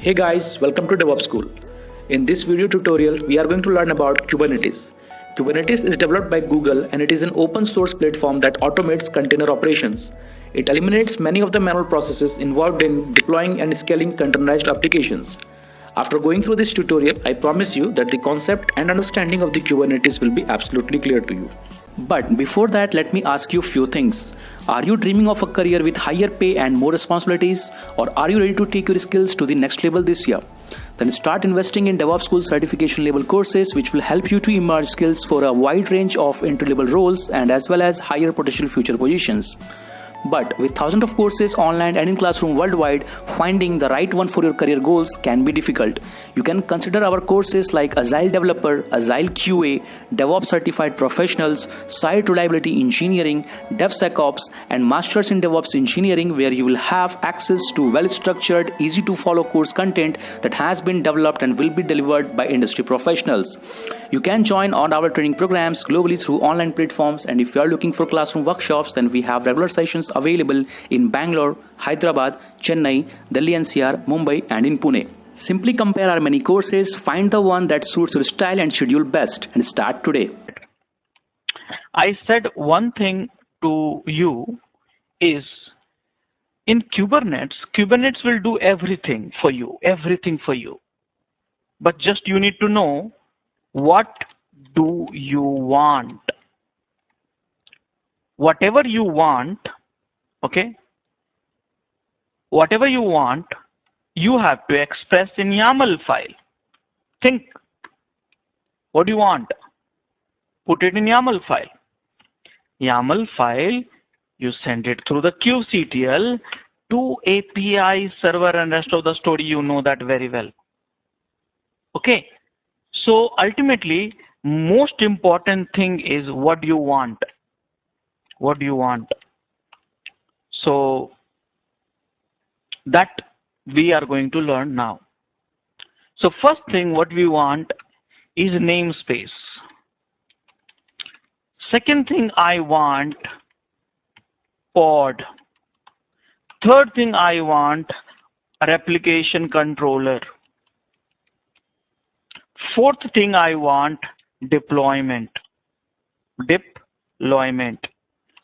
Hey guys, welcome to devops school. In this video tutorial, we are going to learn about Kubernetes. Kubernetes is developed by Google and it is an open source platform that automates container operations. It eliminates many of the manual processes involved in deploying and scaling containerized applications. After going through this tutorial, I promise you that the concept and understanding of the Kubernetes will be absolutely clear to you. But before that, let me ask you a few things. Are you dreaming of a career with higher pay and more responsibilities? Or are you ready to take your skills to the next level this year? Then start investing in DevOps School certification level courses which will help you to emerge skills for a wide range of entry-level roles and as well as higher potential future positions. But with thousands of courses online and in classroom worldwide, finding the right one for your career goals can be difficult. You can consider our courses like Agile Developer, Agile QA, DevOps Certified Professionals, Site Reliability Engineering, DevSecOps, and Masters in DevOps Engineering, where you will have access to well-structured, easy-to-follow course content that has been developed and will be delivered by industry professionals. You can join on our training programs globally through online platforms, and if you are looking for classroom workshops, then we have regular sessions available in Bangalore, Hyderabad, Chennai, Delhi NCR, Mumbai, and in Pune. Simply compare our many courses, find the one that suits your style and schedule best, and start today. I said one thing to you is in Kubernetes will do everything for you. But just you need to know what do you want. Whatever you want, okay? Whatever you want, you have to express in YAML file. Think, what do you want? Put it in YAML file. YAML file, you send it through the kubectl to API server, and rest of the story you know that very well. Okay, so ultimately, most important thing is what do you want? What do you want? So that we are going to learn now. So first thing what we want is namespace. Second thing I want pod. Third thing I want a replication controller. Fourth thing I want deployment.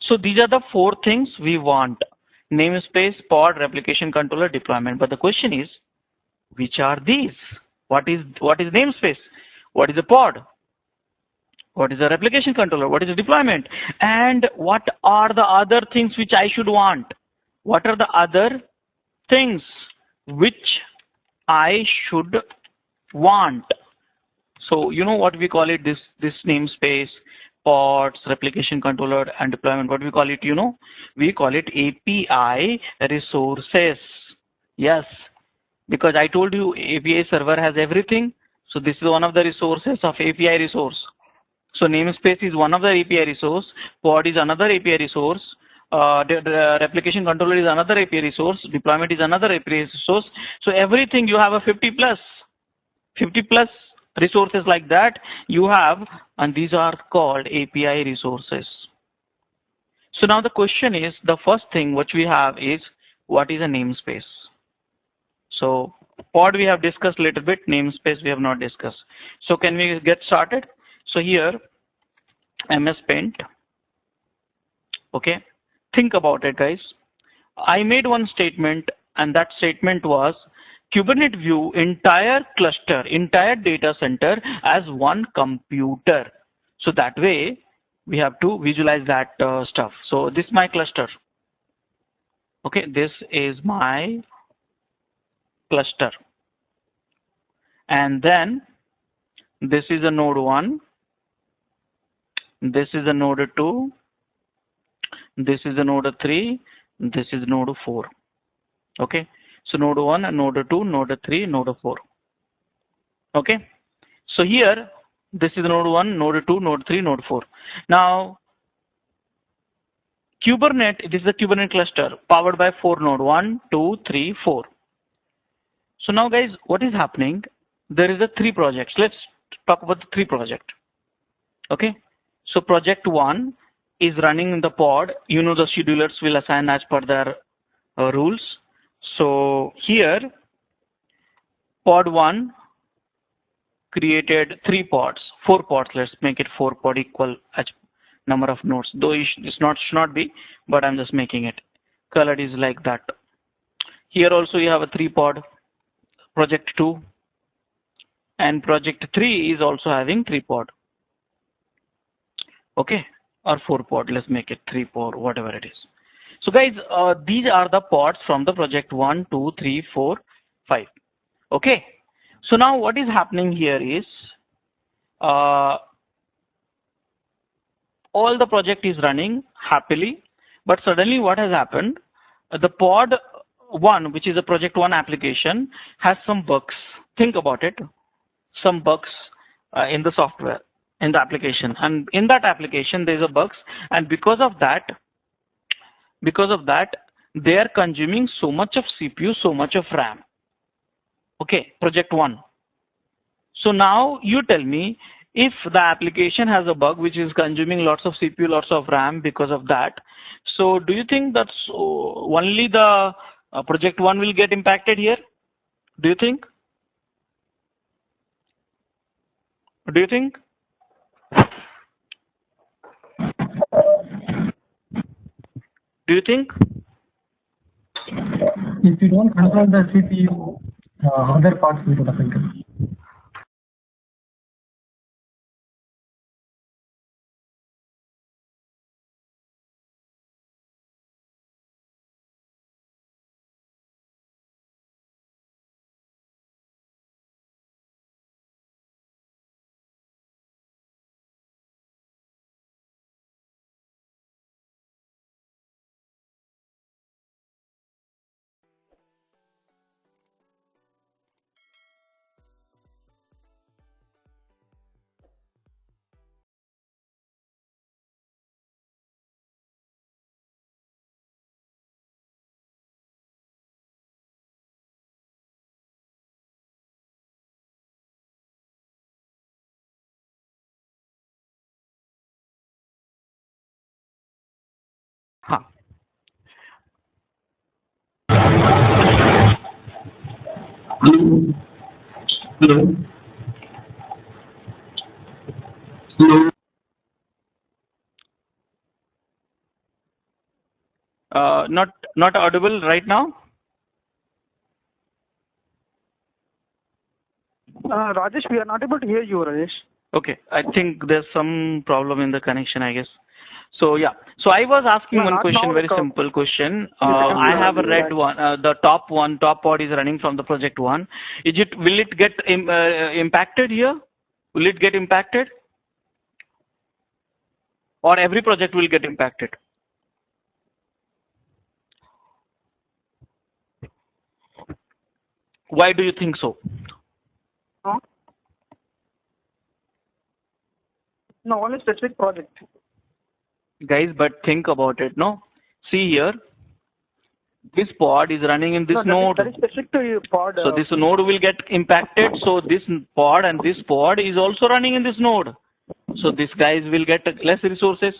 So these are the four things we want: namespace, pod, replication controller, deployment. But the question is, which are these? What is namespace? What is a pod? What is a replication controller? What is a deployment? And what are the other things which I should want? What are the other things which I should want? So you know what we call it, this namespace, pods, replication controller, and deployment. What we call it, you know? We call it API resources. Yes, because I told you API server has everything. So this is one of the resources of API resource. So namespace is one of the API resource. Pod is another API resource. The replication controller is another API resource. Deployment is another API resource. So everything you have a 50 plus resources like that you have, and these are called API resources. So now the question is, the first thing which we have is, what is a namespace? So pod we have discussed a little bit, namespace we have not discussed. So can we get started? So here MS Paint. Okay, think about it guys. I made one statement, and that statement was Kubernetes view entire cluster, entire data center as one computer. So that way we have to visualize that stuff. So this is my cluster. Okay, this is my cluster. And then this is a node 1. This is a node 2. This is a node 3. This is node 4. Okay. So node 1, node 2, node 3, node 4. Okay. So here, this is node 1, node 2, node 3, node 4. Now, this is a Kubernetes cluster powered by 4 node 1, 2, 3, 4. So now guys, what is happening? There is a 3 projects. Let's talk about the 3 projects. Okay. So project 1 is running in the pod. You know the schedulers will assign as per their rules. So here pod 1 created 3 pods, 4 pods. Let's make it 4 pod equal number of nodes. Though it's not should not be, but I'm just making it. Color is like that. Here also you have a 3 pod, project 2, and project 3 is also having 3 pod. Okay, or 4 pod. Let's make it 3 pod, whatever it is. So guys, these are the pods from the project 1, 2, 3, 4, 5. Okay. So now what is happening here is all the project is running happily, but suddenly what has happened? The pod 1, which is a project 1 application, has some bugs. Think about it. Some bugs in the software, in the application, and in that application there is a bugs, and because of that they are consuming so much of CPU, so much of RAM. Okay, project 1. So now you tell me, if the application has a bug which is consuming lots of CPU, lots of RAM because of that, so do you think that's only the project 1 will get impacted here? Do you think? Do you think? Do you think? If you don't control the CPU, other parts will get affected. Huh. Hello. Hello. Hello. Not audible right now. Rajesh, we are not able to hear you, Rajesh. Okay, I think there's some problem in the connection, I guess. So yeah, so I was asking No, one not question, now, very like, simple question. can I you have a repeat red that? one. The top pod is running from the project 1. Will it get impacted here? Will it get impacted? Or every project will get impacted? Why do you think so? No, only specific project. Guys, but think about it, no? See here, this pod is running in this node. That is specific to your pod. So this node will get impacted. So this pod and this pod is also running in this node. So these guys will get less resources.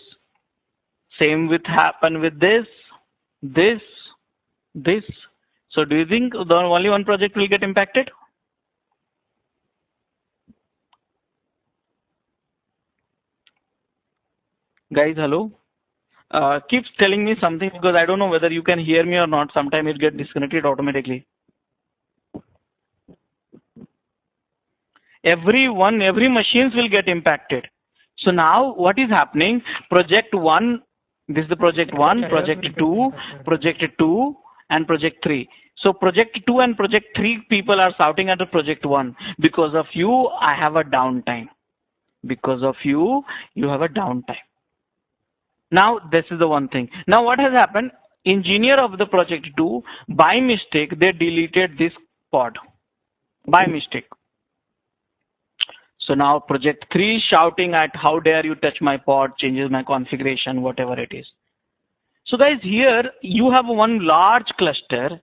Same with happen with this. So do you think the only one project will get impacted? Guys, hello? Keeps telling me something because I don't know whether you can hear me or not. Sometimes it gets disconnected automatically. Every machines will get impacted. So now what is happening? Project 1, this is the project 1, project 2, and project 3. So project 2 and project 3 people are shouting at the project 1. Because of you, I have a downtime. Because of you, you have a downtime. Now, this is the one thing. Now, what has happened? Engineer of the project 2, by mistake, they deleted this pod. By mistake. So now project 3 is shouting at how dare you touch my pod, changes my configuration, whatever it is. So guys, here you have one large cluster,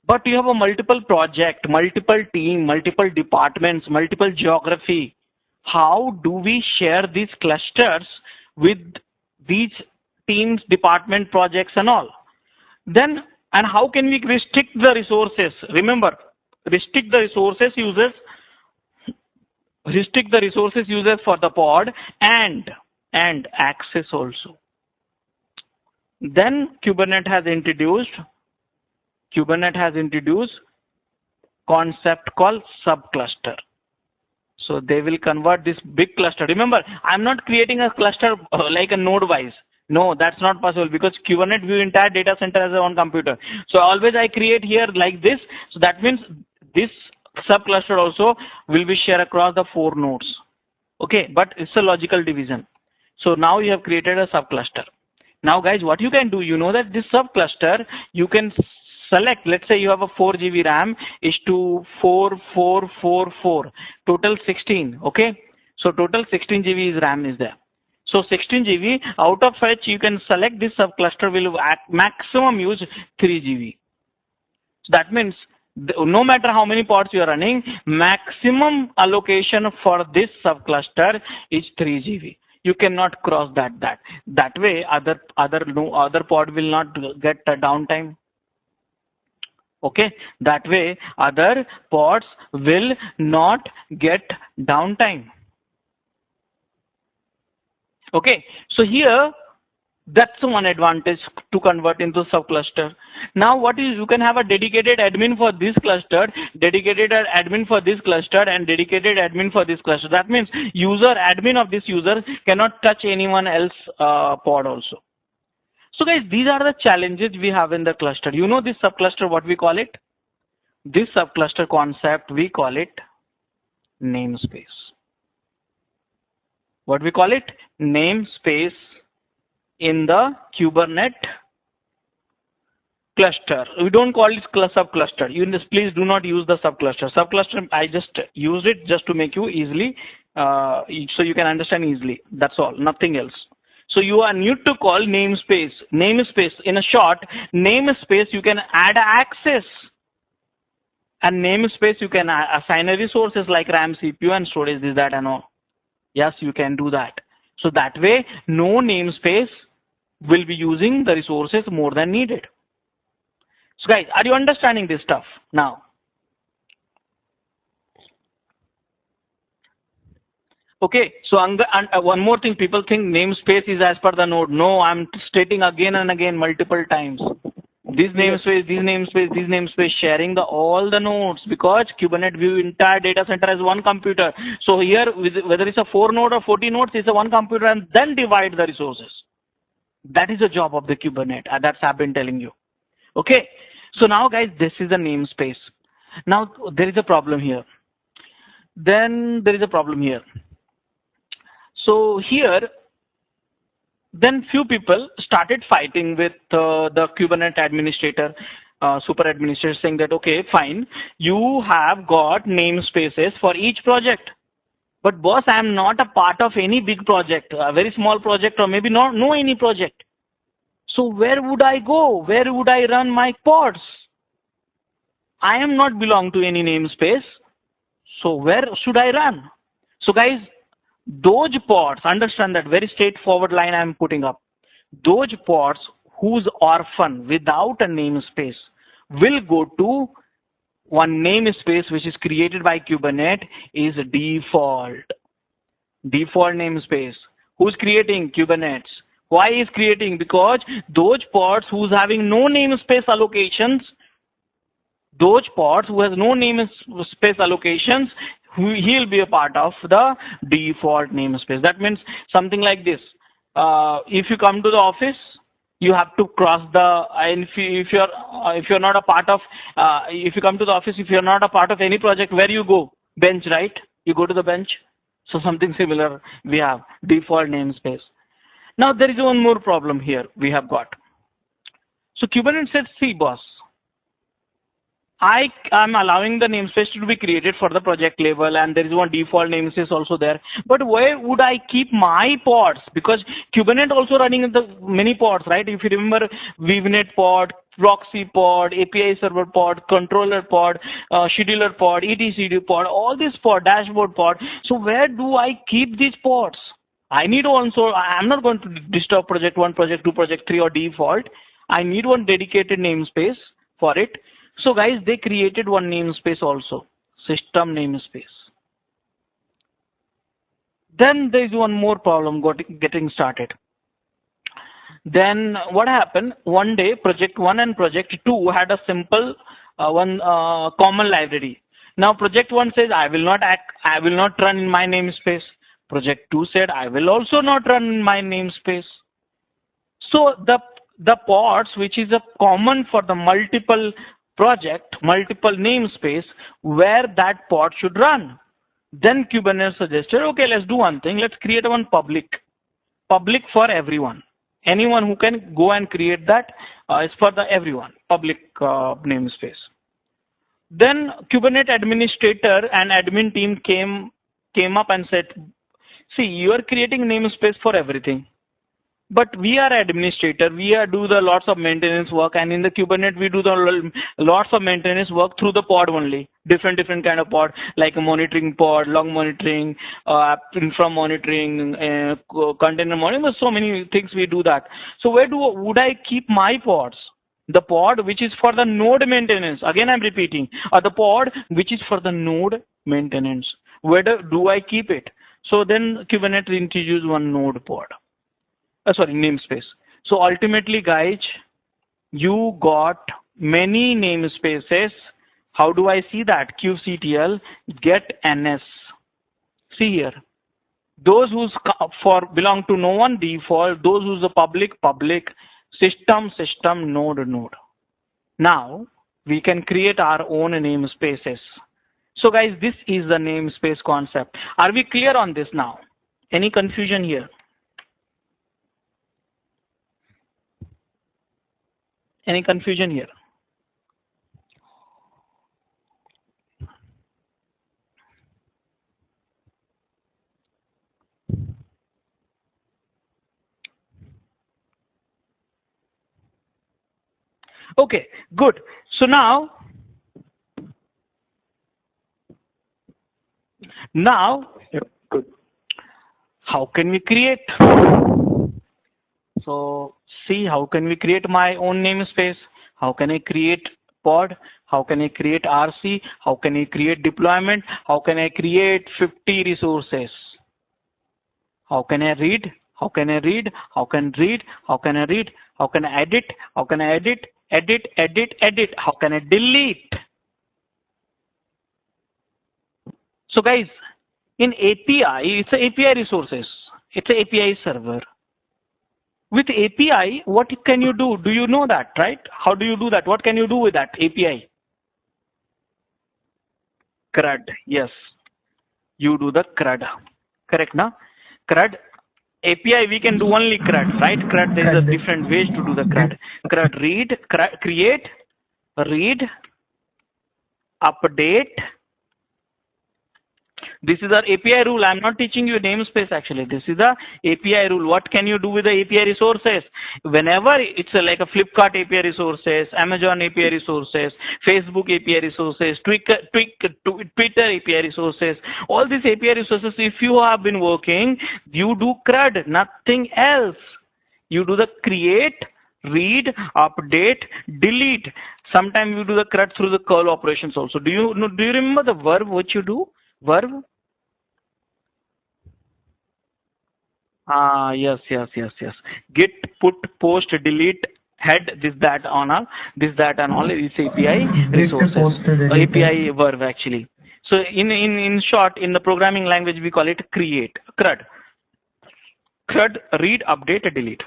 but you have a multiple project, multiple team, multiple departments, multiple geography. How do we share these clusters with these teams, department, projects and all? Then, and how can we restrict the resources? Remember, restrict the resources users for the pod and access also. Then Kubernetes has introduced concept called subcluster. So they will convert this big cluster. Remember, I'm not creating a cluster like a node wise. No, that's not possible because Kubernetes view entire data center as a one computer. So always I create here like this. So that means this subcluster also will be shared across the 4 nodes. Okay, but it's a logical division. So now you have created a subcluster. Now guys, what you can do, you know that this subcluster, you can select, let's say you have a 4 GB RAM is to 4, 4, 4, 4, total 16, okay? So total 16 GB is RAM is there. So 16 GB, out of which you can select this subcluster will maximum use 3 GB. So that means no matter how many pods you are running, maximum allocation for this subcluster is 3 GB. You cannot cross that. That way, other pod will not get a downtime. Okay, that way other pods will not get downtime. Okay, so here that's one advantage to convert into subcluster. Now what is, you can have a dedicated admin for this cluster, dedicated admin for this cluster, and dedicated admin for this cluster. That means admin of this user cannot touch anyone else pod also. So guys, these are the challenges we have in the cluster. You know this subcluster, what we call it? This subcluster concept, we call it namespace. What we call it? Namespace in the Kubernetes cluster. We don't call it subcluster. Please do not use the subcluster. Subcluster, I just used it just to make you easily, so you can understand easily. That's all, nothing else. So you are need to call namespace. Namespace, in a short, namespace you can add access. And namespace you can assign resources like RAM, CPU and storage, this, that and all. Yes, you can do that. So that way, no namespace will be using the resources more than needed. So guys, are you understanding this stuff now? Okay, so one more thing, people think namespace is as per the node. No, I'm stating again and again multiple times. This namespace sharing all the nodes, because Kubernetes view entire data center as one computer. So here, whether it's a 4 node or 40 nodes, it's a one computer and then divide the resources. That is the job of the Kubernetes. That's I've been telling you. Okay, so now guys, this is the namespace. Now there is a problem here. Then there is a problem here. So here, then few people started fighting with the Kubernetes administrator, super administrator, saying that, okay, fine, you have got namespaces for each project. But boss, I am not a part of any big project, a very small project, or maybe no any project. So where would I go? Where would I run my pods? I am not belong to any namespace. So where should I run? So guys, those pods, understand that very straightforward line I am putting up. Those pods whose orphan without a namespace will go to one namespace which is created by Kubernetes is default namespace. Who's creating? Kubernetes. Why is creating? Because those pods who's having no namespace allocations, those pods who has no namespace allocations, he'll be a part of the default namespace. That means something like this. If you come to the office, you have to cross the, and if you're not a part of, if you come to the office, if you're not a part of any project, where you go? Bench, right? You go to the bench. So something similar we have, default namespace. Now there is one more problem here we have got. So Kubernetes said, see boss, I am allowing the namespace to be created for the project level, and there is one default namespace also there. But where would I keep my pods? Because Kubernetes also running in the many pods, right? If you remember, VNet pod, proxy pod, API server pod, controller pod, scheduler pod, etcd pod, all these pod, dashboard pod. So where do I keep these pods? I need one, so I'm not going to disturb project 1, project 2, project 3 or default. I need one dedicated namespace for it. So guys, they created one namespace also, system namespace. Then there is one more problem getting started. Then what happened? One day, project 1 and project 2 had a simple common library. Now project 1 says, I will not run in my namespace. Project 2 said, I will also not run in my namespace. So the pods, which is a common for the multiple project, multiple namespace, where that pod should run. Then Kubernetes suggested, okay, let's do one thing. Let's create one public for everyone. Anyone who can go and create that is for the everyone, public namespace. Then Kubernetes administrator and admin team came up and said, see, you are creating namespace for everything. But we are administrator, do the lots of maintenance work, and in the Kubernetes we do the lots of maintenance work through the pod only. Different kind of pod, like a monitoring pod, log monitoring, infra monitoring, container monitoring. So many things we do that. So where would I keep my pods? The pod which is for the node maintenance. Again I'm repeating. Or the pod which is for the node maintenance. Where do I keep it? So then Kubernetes introduced one node pod. Namespace. So ultimately, guys, you got many namespaces. How do I see that? kubectl get ns. See here. Those who's belong to no one default, those who's a public, system, node. Now we can create our own namespaces. So guys, this is the namespace concept. Are we clear on this now? Any confusion here? Any confusion here? Okay, good. So now Good. How can we create? So see, how can we create my own namespace? How can I create pod? How can I create RC? How can I create deployment? How can I create 50 resources? How can I read? How can I read? How can I read? How can I read? How can I edit? How can I edit? Edit. How can I delete? So guys, in API, it's a API resources. It's an API server. With API, what can you do? Do you know that, right? How do you do that? What can you do with that API? CRUD, yes. You do the CRUD. Correct, na? CRUD. API, we can do only CRUD, right? CRUD, there is a different ways to do the CRUD. CRUD read, create, read, update. This is our API rule. I'm not teaching you namespace actually. This is the API rule. What can you do with the API resources? Whenever it's like a Flipkart API resources, Amazon API resources, Facebook API resources, Twitter API resources, all these API resources, if you have been working, you do CRUD, nothing else. You do the create, read, update, delete. Sometimes you do the CRUD through the curl operations also. Do you remember the verb which you do? Verb? Yes. Git, put, post, delete, head, this, that, on all. This, that, and all is API resources. API verb actually. So in short, in the programming language, we call it create, CRUD. CRUD, read, update, delete.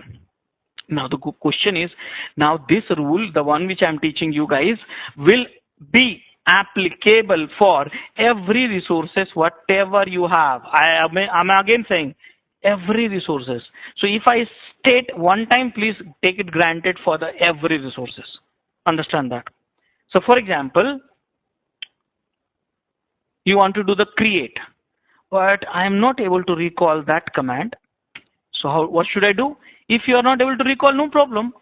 Now the question is, now this rule, the one which I'm teaching you guys, will be applicable for every resources whatever you have. I'm again saying every resources. So if I state one time, please take it granted for the every resources. Understand that. So for example, you want to do the create, but I am not able to recall that command. So what should I do? If you are not able to recall, no problem.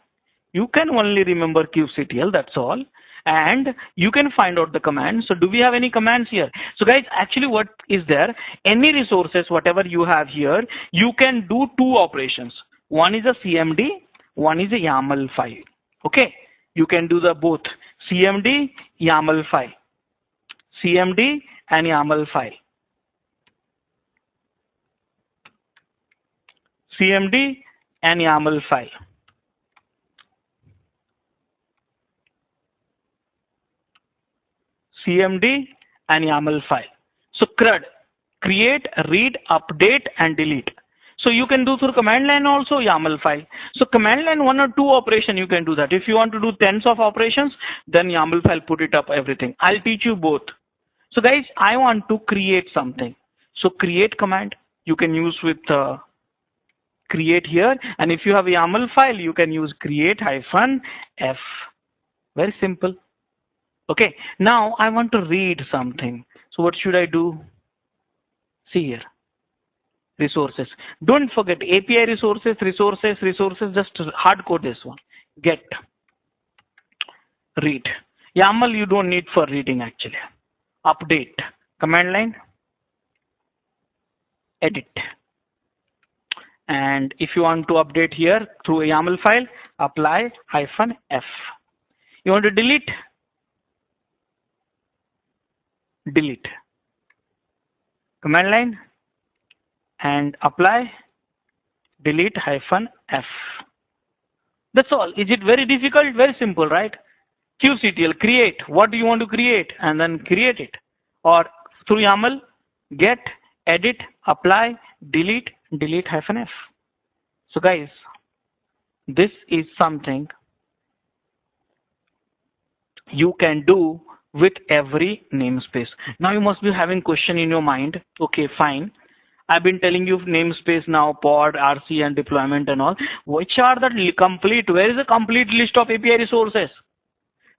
You can only remember kubectl, that's all. And you can find out the command. So do we have any commands here? So guys, actually what is there? Any resources, whatever you have here, you can do two operations. One is a CMD, one is a YAML file. Okay. You can do the both cmd YAML file, cmd and YAML file, cmd and YAML file. cmd and YAML file. So CRUD, create, read, update and delete. So you can do through command line also YAML file. So command line 1 or 2 operation you can do that. If you want to do tens of operations, then YAML file, put it up everything. I'll teach you both. So guys, I want to create something. So create command you can use with create here, and if you have a YAML file you can use create -f. Very simple. Okay, now I want to read something. So what should I do? See here. Resources. Don't forget API resources, just hard code this one. Get, read. YAML you don't need for reading actually. Update, command line, edit. And if you want to update here through a YAML file, apply -f. You want to delete? Delete. Command line and apply delete -f. That's all. Is it very difficult? Very simple, right? kubectl, create. What do you want to create? And then create it. Or through YAML, get, edit, apply, delete, delete -f. So guys, this is something you can do with every namespace. Now you must be having question in your mind. Okay, fine. I've been telling you namespace now, pod, RC and deployment and all. Which are the complete, where is the complete list of API resources?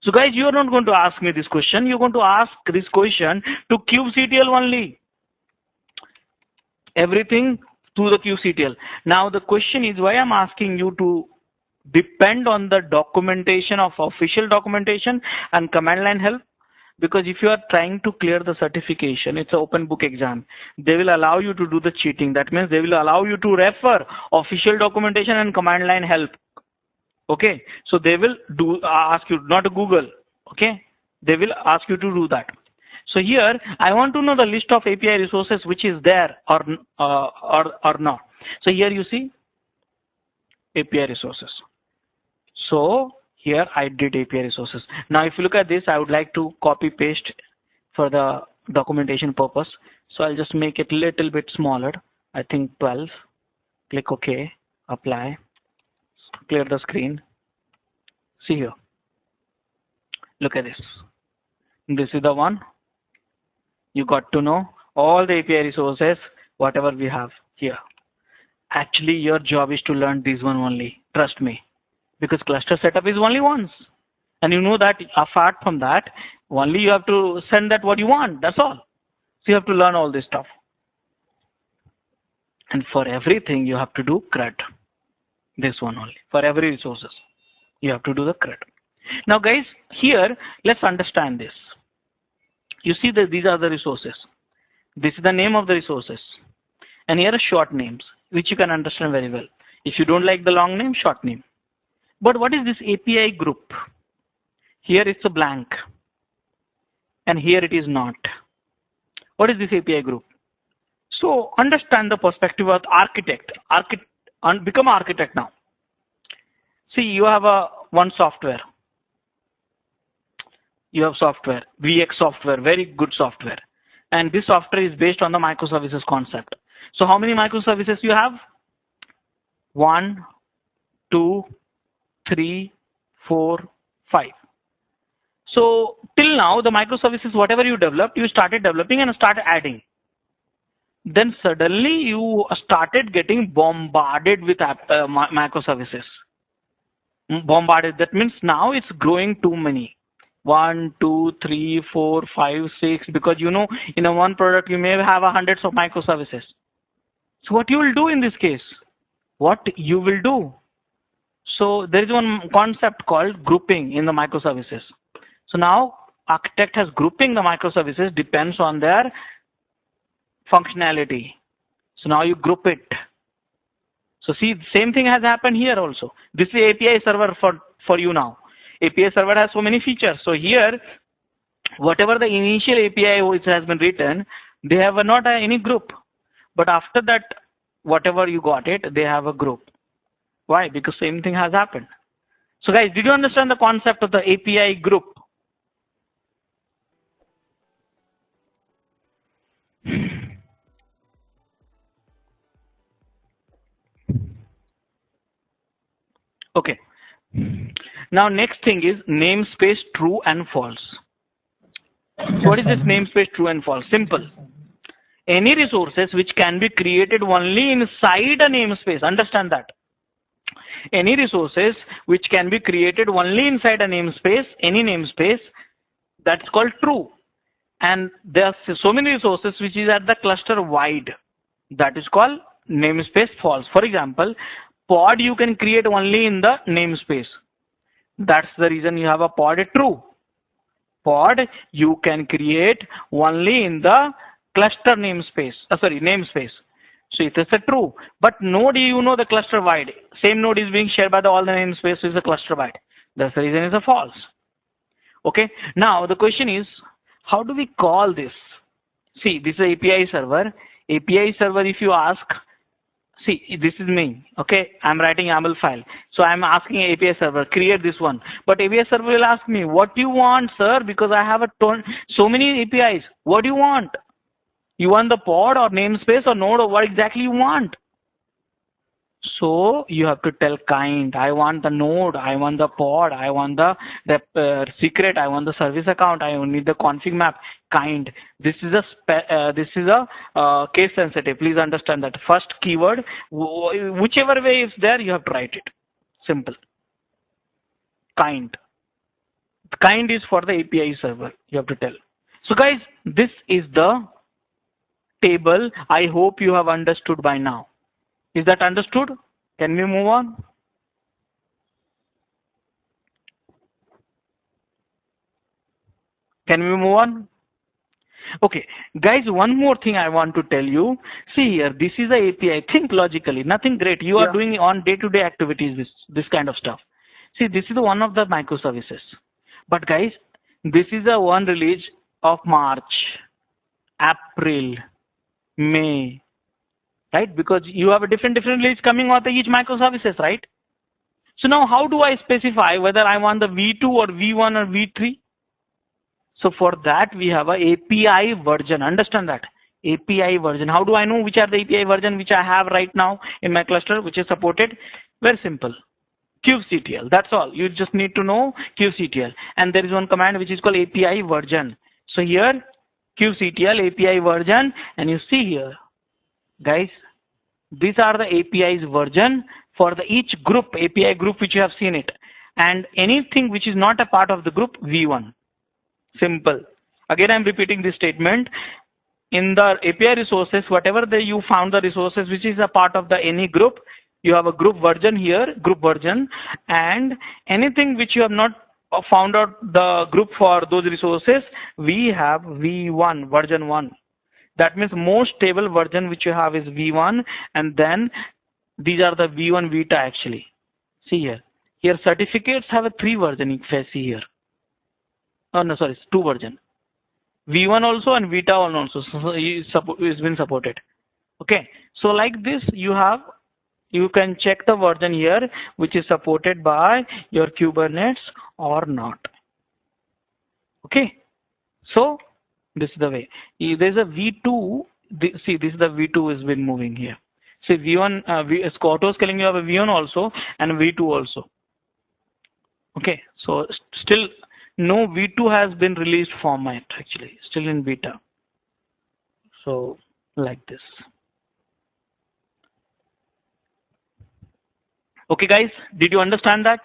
So guys, you are not going to ask me this question. You're going to ask this question to kubectl only. Everything to the kubectl. Now the question is why I'm asking you to depend on the documentation of official documentation and command line help. Because if you are trying to clear the certification, it's an open book exam. They will allow you to do the cheating. That means they will allow you to refer official documentation and command line help. Okay, so they will ask you, not Google. Okay, they will ask you to do that. So here I want to know the list of API resources which is there or not. So here you see API resources. So here I did API resources. Now if you look at this, I would like to copy paste for the documentation purpose. So I'll just make it a little bit smaller. I think 12. Click OK, apply, clear the screen. See here. Look at this. This is the one. You got to know all the API resources, whatever we have here. Actually, your job is to learn this one only. Trust me. Because cluster setup is only once. And you know that apart from that, only you have to send that what you want. That's all. So you have to learn all this stuff. And for everything, you have to do CRUD. This one only. For every resources, you have to do the CRUD. Now guys, here, let's understand this. You see that these are the resources. This is the name of the resources. And here are short names, which you can understand very well. If you don't like the long name, short name. But what is this API group? Here it's a blank. And here it is not. What is this API group? So understand the perspective of architect. Become an architect now. See, you have one software. You have software, VX software, very good software. And this software is based on the microservices concept. So how many microservices you have? 1, 2, 3, 4, 5. So till now, the microservices, whatever you developed, you started developing and started adding. Then suddenly you started getting bombarded with microservices. Bombarded, that means now it's growing too many. 1, 2, 3, 4, 5, 6, because you know in a one product you may have hundreds of microservices. So what you will do in this case? What you will do? So there is one concept called grouping in the microservices. So now architect has grouping the microservices depends on their functionality. So now you group it. So see, same thing has happened here also. This is API server for you now. API server has so many features. So here, whatever the initial API which has been written, they have not any group. But after that, whatever you got it, they have a group. Why? Because same thing has happened. So guys, did you understand the concept of the API group? Okay. Now next thing is namespace true and false. What is this namespace true and false? Simple. Any resources which can be created only inside a namespace. Understand that. Any resources which can be created only inside a namespace, any namespace, that's called true. And there are so many resources which is at the cluster wide. That is called namespace false. For example, pod you can create only in the namespace. That's the reason you have a pod true. Pod you can create only in the cluster namespace. Namespace. So it is a true. But node, you know, the cluster wide. Same node is being shared by all the namespace is a cluster wide. That's the reason it's a false. Okay. Now the question is, how do we call this? See, this is API server. API server, if you ask, see, this is me. Okay. I'm writing YAML file. So I'm asking API server, create this one. But API server will ask me, what do you want, sir? Because I have so many APIs. What do you want? You want the pod or namespace or node or what exactly you want? So you have to tell kind. I want the node. I want the pod. I want the secret. I want the service account. I need the config map. Kind. This is a case sensitive. Please understand that. First keyword, whichever way is there, you have to write it. Simple. Kind. Kind is for the API server. You have to tell. So guys, this is the table. I hope you have understood by now. Is that understood? Can we move on? Can we move on? Okay, guys, one more thing I want to tell you. See here, this is the API. Think logically, nothing great. You are doing on day-to-day activities, this kind of stuff. See, this is one of the microservices. But guys, this is a one release of March, April, May, right? Because you have a different release coming out of each microservices, right? So now how do I specify whether I want the V2 or V1 or V3? So for that we have a API version. Understand that. API version. How do I know which are the API version which I have right now in my cluster which is supported? Very simple. kubectl. That's all. You just need to know kubectl. And there is one command which is called API version. So here kubectl API version, and you see here, guys, these are the API's version for the each group, API group which you have seen it, and anything which is not a part of the group, V1. Simple. Again, I'm repeating this statement. In the API resources, whatever you found the resources which is a part of the any group, you have a group version here, group version, and anything which you have not found out the group for those resources, we have V1, version 1. That means most stable version which you have is V1, and then these are the V1 Vita actually. See here. Here certificates have a 3 version, if I see here. Oh no, sorry, it's 2 version. V1 also and Vita also. So it's been supported. Okay. So like this you can check the version here which is supported by your Kubernetes or not. Okay. So this is the way. There's a V2. See, this is the V2 has been moving here. See, V1, auto scaling you have a V1 also and V2 also. Okay. So still no V2 has been released format actually. Still in beta. So like this. Okay, guys, did you understand that?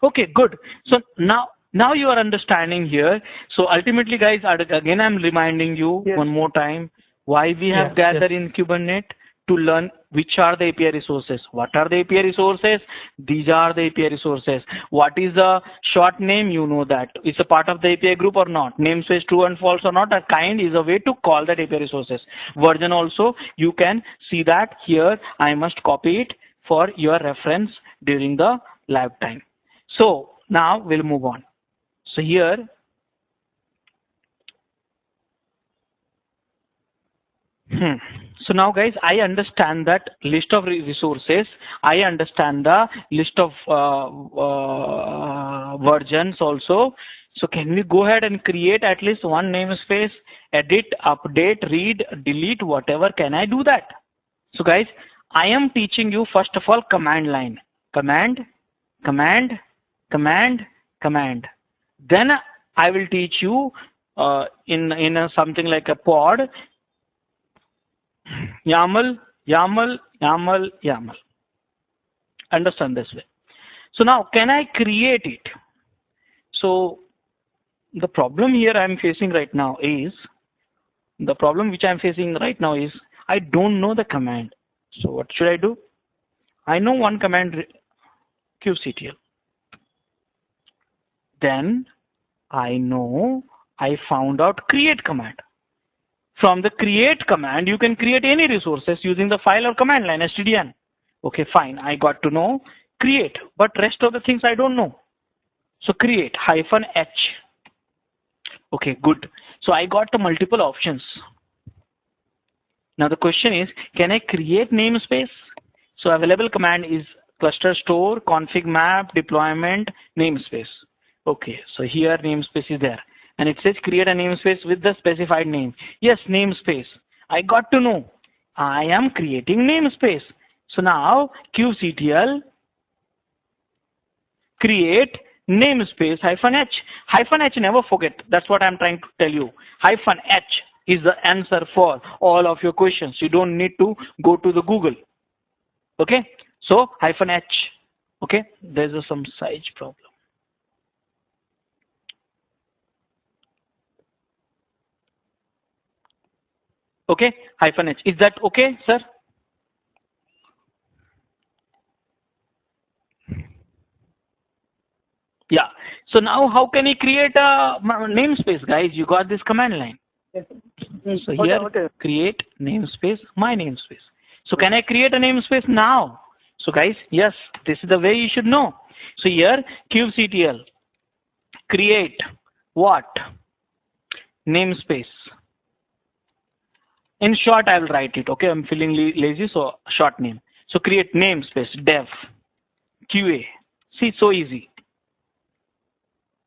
Okay, good. So now you are understanding here. So ultimately, guys, again, I'm reminding you one more time why we have gathered in Kubernetes to learn which are the API resources. What are the API resources? These are the API resources. What is the short name? You know that. It's a part of the API group or not. Namespace true and false or not. A kind is a way to call that API resources. Version also, you can see that here. I must copy it for your reference during the lab time. So now we'll move on. So here, so now guys, I understand that list of resources. I understand the list of versions also. So can we go ahead and create at least one namespace, edit, update, read, delete, whatever? Can I do that? So guys, I am teaching you first of all command line. Command, command, command, command. Then I will teach you in something like a pod. YAML, YAML, YAML, YAML. Understand this way. So now, can I create it? So the problem here I'm facing right now is, I don't know the command. So what should I do? I know one command, kubectl. Then I found out create command. From the create command, you can create any resources using the file or command line, stdn. Okay, fine. I got to know create, but rest of the things I don't know. So create -h. Okay, good. So I got the multiple options. Now the question is, can I create namespace? So available command is cluster store, config map, deployment, namespace. Okay, so here namespace is there. And it says create a namespace with the specified name. Yes, namespace. I got to know. I am creating namespace. So now kubectl create namespace -h. -h, never forget. That's what I'm trying to tell you. -h is the answer for all of your questions. You don't need to go to the Google. Okay. So -h. Okay. There's some size problem. Okay, -h. Is that okay, sir? Yeah. So now how can you create a namespace, guys? You got this command line. So here, create namespace, my namespace. So can I create a namespace now? So guys, yes, this is the way you should know. So here, kubectl create what? Namespace. In short, I will write it. Okay, I'm feeling lazy, so short name. So create namespace dev qa. See, so easy.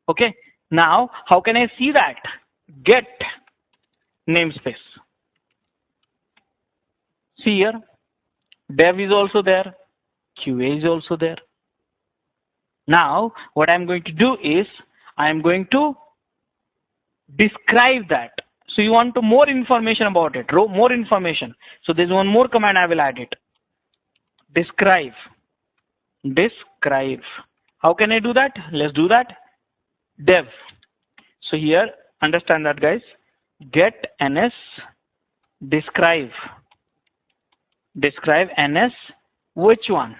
Okay, now how can I see that? Get namespace. See here, dev is also there, qa is also there. Now what I'm going to do is I'm going to describe that. So you want to more information about it, more information. So there's one more command I will add it. Describe. Describe. How can I do that? Let's do that. Dev. So here, understand that, guys. Get ns describe. Describe ns. Which one?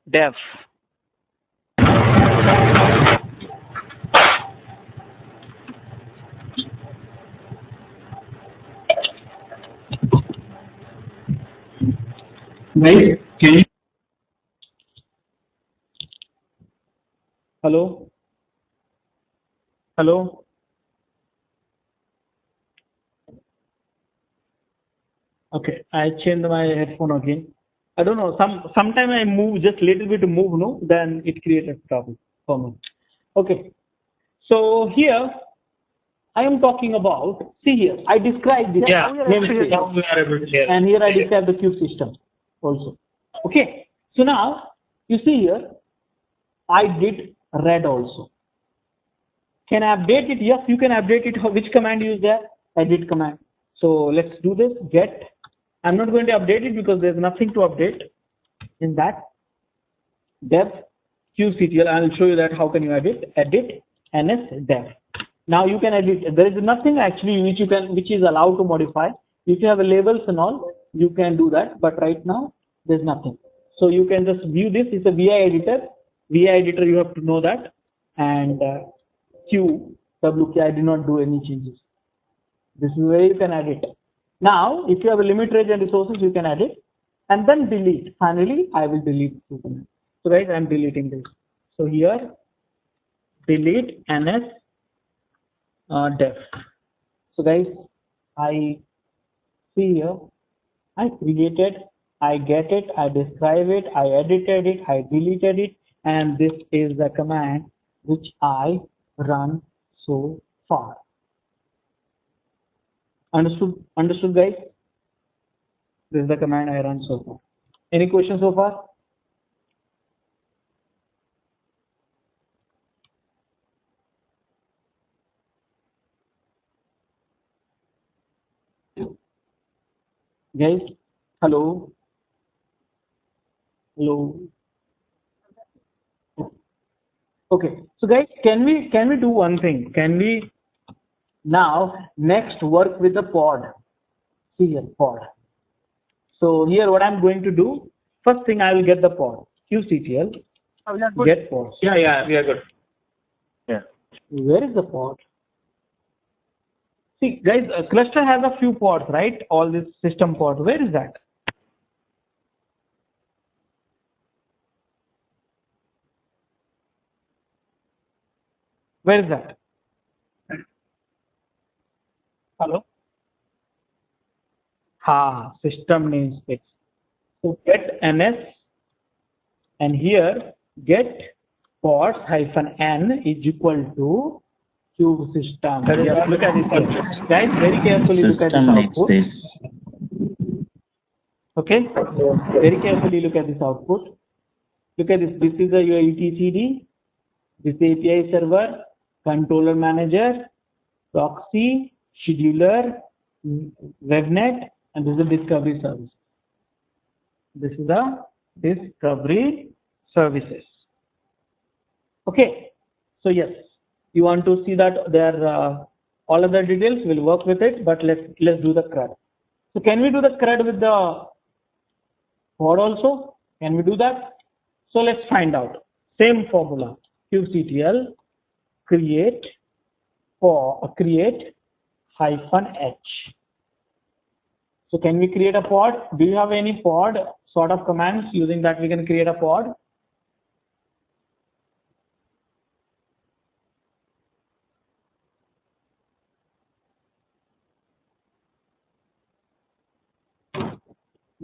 Dev. Guys, can you? Hello? Hello? Okay, I changed my headphone again. I don't know, sometime I move just little bit to move, no? Then it creates a problem for me. Okay, so here I am talking about, see here, I described this namespace, and here I describe the cube system also. Okay, so now you see here, I did red also. Can I update it? Yes, you can update it. Which command is there? Edit command. So let's do this. Get. I'm not going to update it because there's nothing to update in that. Dev kubectl. I'll show you that how can you edit. Edit ns dev. Now you can edit. There is nothing actually which is allowed to modify. If you have labels and all, you can do that. But right now there's nothing. So you can just view this. It's a VI editor. VI editor, you have to know that. And WK, I did not do any changes. This is where you can edit. Now, if you have a limit range and resources, you can edit and then delete. Finally, I will delete. So guys, I'm deleting this. So here, delete ns def. So guys, I see here, I created, I get it, I describe it, I edited it, I deleted it, and this is the command which I run so far. Understood guys? This is the command I run so far. Any questions so far? Guys, hello? Hello? Okay, so guys, can we do one thing? Can we now next work with the pod? See here, pod. So here what I'm going to do, first thing I will get the pod. kubectl, get pod. Yeah, we are good. Yeah. Where is the pod? See guys, a cluster has a few pods, right? All this system pod. Where is that? Where is that? Hello? System namespace. So get ns and here get pods -n is equal to cube system. Yes, look at this. Guys, very carefully look at this output. Okay? Very carefully look at this output. Look at this. This is your etcd. This API server, controller manager, proxy, scheduler, webnet, and this is the discovery service. This is the discovery services. Okay. So yes, you want to see that there all other details, we'll work with it, but let's do the CRUD. So can we do the CRUD with the pod also? Can we do that? So let's find out. Same formula. kubectl create -h. So can we create a pod? Do you have any pod sort of commands using that we can create a pod?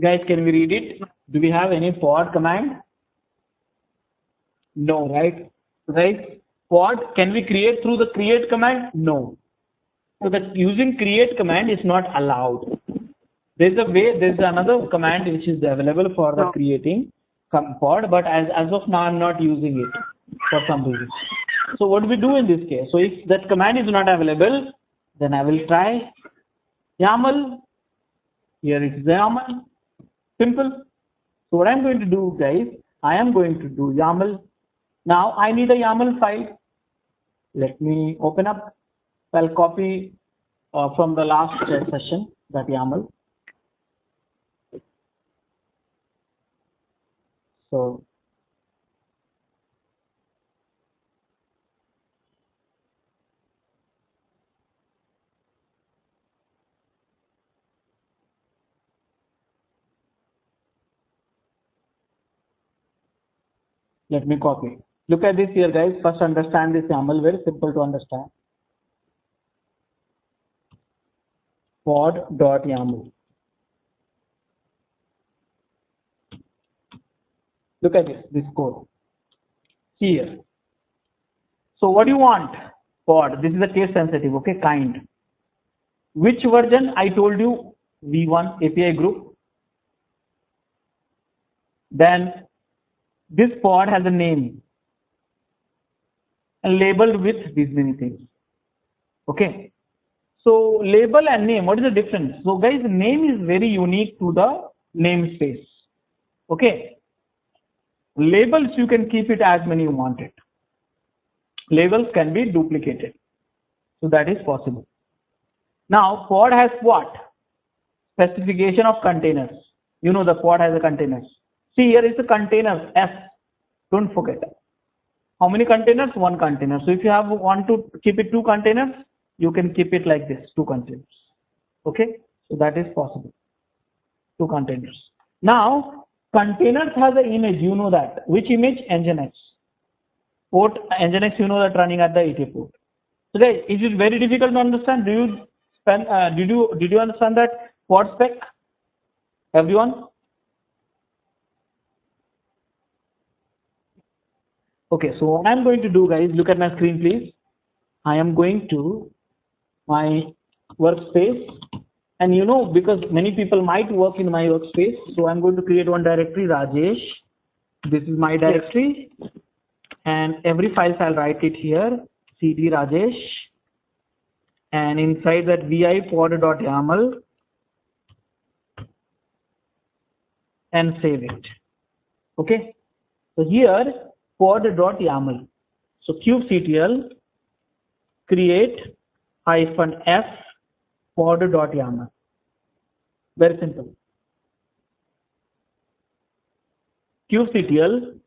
Guys, can we read it? Do we have any pod command? No, right? Guys, pod can we create through the create command? No. So that using create command is not allowed. There's another command which is available for the creating pod, but as of now I'm not using it for some reason. So what do we do in this case? So if that command is not available, then I will try YAML. Here it is YAML. Simple. So what I'm going to do, guys, I am going to do YAML. Now I need a YAML file. Let me open up. I'll copy from the last session that YAML. So Let me copy. Look at this here, guys. First understand this YAML, very simple to understand. Pod.yaml. Look at this code. See here. So what do you want? Pod. This is a case sensitive, okay, kind. Which version? I told you V1 API group. Then this pod has a name and labeled with these many things. Okay. So label and name, what is the difference? So guys, name is very unique to the namespace. Okay. Labels, you can keep it as many you want it. Labels can be duplicated. So that is possible. Now pod has what? Specification of containers. You know the pod has a containers. See here is a container S. Don't forget. How many containers? One container. So if you want to keep it 2 containers, you can keep it like this, 2 containers. Okay. So that is possible. 2 containers. Now containers has an image. You know that. Which image? Nginx. Port Nginx. You know that running at the 80 port. So guys, is it very difficult to understand? Do you spend? Did you understand that pod spec? Everyone? Okay, so what I'm going to do, guys, look at my screen, please. I am going to my workspace, and you know, because many people might work in my workspace, so I'm going to create one directory, Rajesh. This is my directory, and every file I'll write it here, cd Rajesh, and inside that vi pod.yaml, and save it. Okay, so here pod.yaml. So kubectl create -f pod.yaml. Very simple. kubectl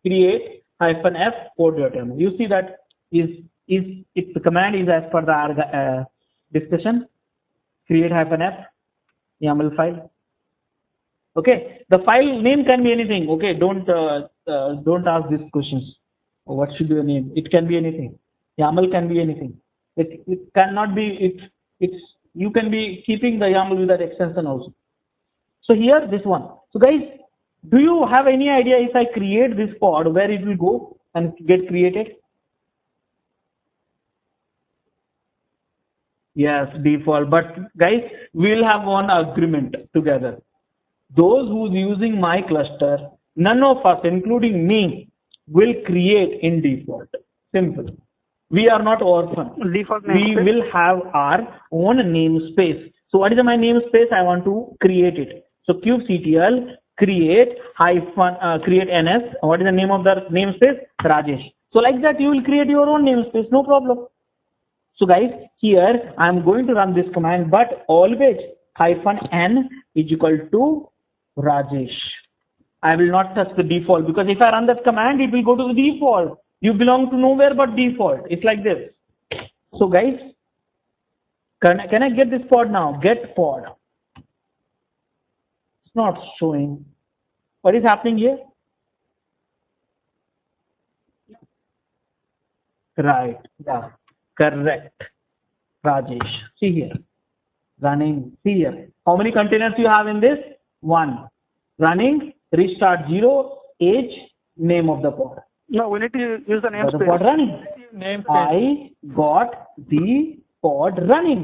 create -f pod.yaml. You see that if the command is as per the discussion, create -f YAML file. Okay, the file name can be anything. Okay, don't ask these questions. What should be the name? It can be anything. YAML can be anything. It cannot be. You can be keeping the YAML with that extension also. So here this one. So guys, do you have any idea if I create this pod where it will go and get created? Yes, default. But guys, we will have one agreement together. Those who's using my cluster, none of us, including me, will create in default. Simple. We are not orphan. Default we will have our own namespace. So what is my namespace? I want to create it. So kubectl create create ns. What is the name of the namespace? Rajesh. So like that you will create your own namespace, no problem. So guys, here I am going to run this command, but always -n is equal to Rajesh. I will not touch the default, because if I run that command, it will go to the default. You belong to nowhere but default. It's like this. So guys, can I get this pod now? Get pod. It's not showing. What is happening here? Right. Yeah. Correct. Rajesh. See here. Running. See here. How many containers you have in this? 1. Running. Restart 0. Age. Name of the pod. No, we need to use the namespace. The pod running. I got the pod running.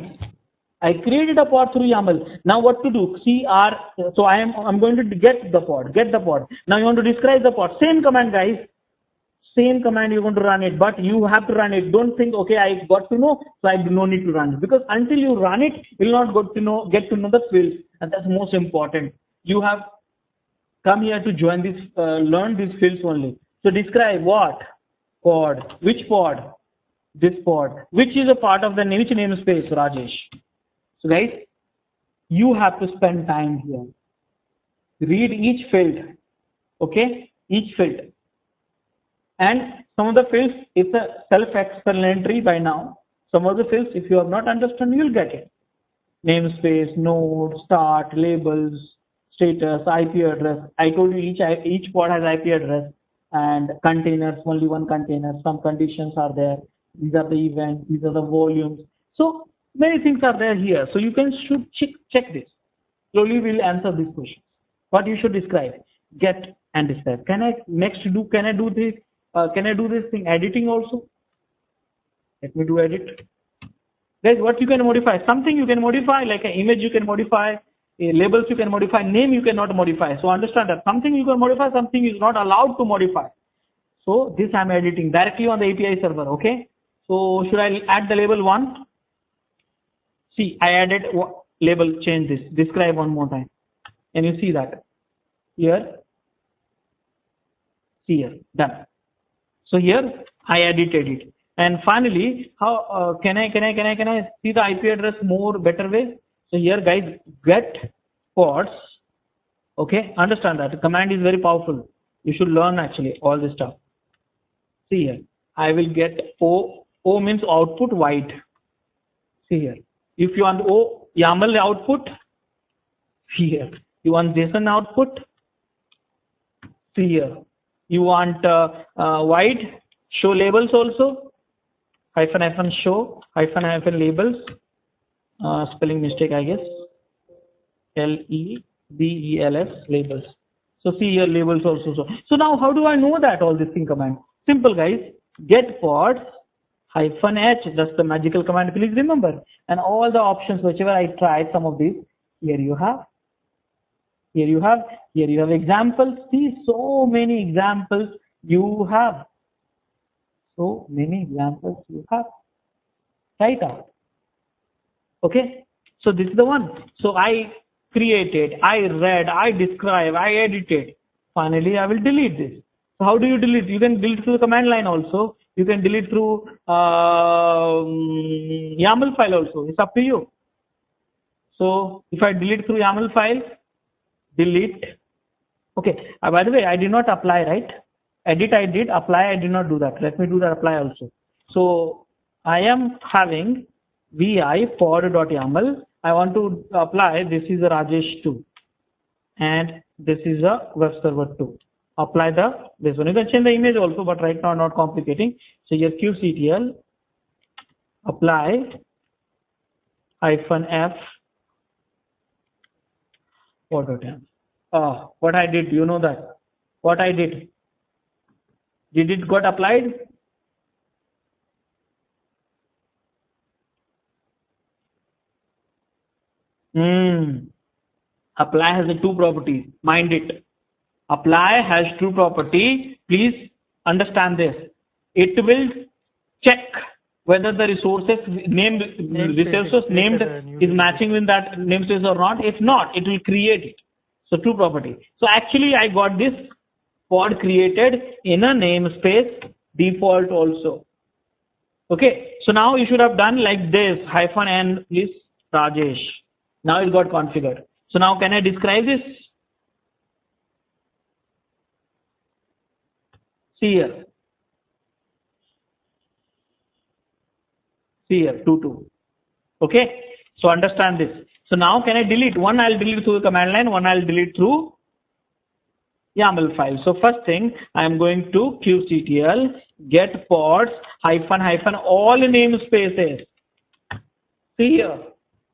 I created a pod through YAML. Now what to do? So I'm going to get the pod. Get the pod. Now you want to describe the pod. Same command, guys. Same command, you're going to run it, but you have to run it. Don't think, okay, I got to know, so I do no need to run it. Because until you run it, you'll not get to know the fields, and that's most important. You have come here to join this, learn these fields only. So describe what? Pod. Which pod? This pod. Which is a part of the which namespace, Rajesh? So guys, you have to spend time here. Read each field. Okay? Each field. And some of the fields, it's a self-explanatory by now. Some of the fields, if you have not understood, you'll get it. Namespace, node, start, labels. status, IP address. I told you each pod has IP address, and containers, only one container. Some conditions are there. These are the events. These are the volumes. So many things are there here. So you should check this. Slowly we'll answer this question. What you should describe? Get and describe. Can I do this? Can I do this thing editing also? Let me do edit. Guys, what you can modify? Something you can modify, like an image you can modify, labels you can modify, name you cannot modify. So understand that something you can modify, something is not allowed to modify. So this I'm editing directly on the API server. Okay. So should I add the label 1? See, I added label, change this, describe one more time. And you see that here, see here, done. So here I edited it. And finally, how can I see the IP address more better way? So here, guys, get pods. Okay, understand that the command is very powerful. You should learn actually all this stuff. See here, I will get O means output wide. See here, if you want YAML output, see here. You want JSON output, see here. You want wide, show labels also. Hyphen show, hyphen labels, spelling mistake I guess, LEBELS, labels. So see here labels also. So now how do I know that all this thing command? Simple guys, get pods, -h, that's the magical command, please remember. And all the options, whichever I tried, some of these, here you have. Here you have examples. See, so many examples you have. So many examples you have. Try it out. Okay. So this is the one. So I created, I read, I describe, I edited. Finally, I will delete this. So how do you delete? You can delete through the command line also. You can delete through YAML file also. It's up to you. So if I delete through YAML file, delete. Okay. By the way, I did not apply, right? Edit I did, apply I did not do that. Let me do that apply also. So I am having vi pod.yaml. I want to apply, this is a Rajesh 2 and this is a web server 2. Apply this one. You can change the image also, but right now not complicating. So here kubectl apply -f pod.yaml. What I did, you know that? What I did? Did it got applied? Apply has the 2 properties. Mind it. Apply has 2 property. Please understand this. It will check whether the resources named is matching with that namespace or not. If not, it will create it. So 2 property. So actually I got this pod created in a namespace default also. Okay, so now you should have done like this, -n is Rajesh. Now it got configured. So now can I describe this? See here. See here, 2. Okay, so understand this. So now can I delete? One I'll delete through the command line, one I'll delete through YAML file. So first thing, I am going to kubectl get pods -- all namespaces. See here,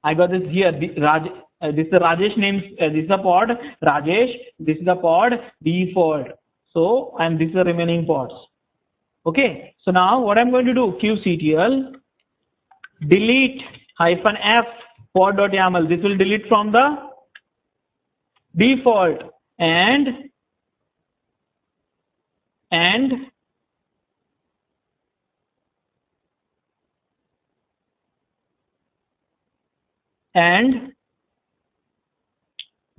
I got this here. This is the Rajesh names. This is a pod Rajesh. This is a pod default. So this is the remaining pods. Okay. So now what I'm going to do? kubectl delete -f pod.yaml. This will delete from the default and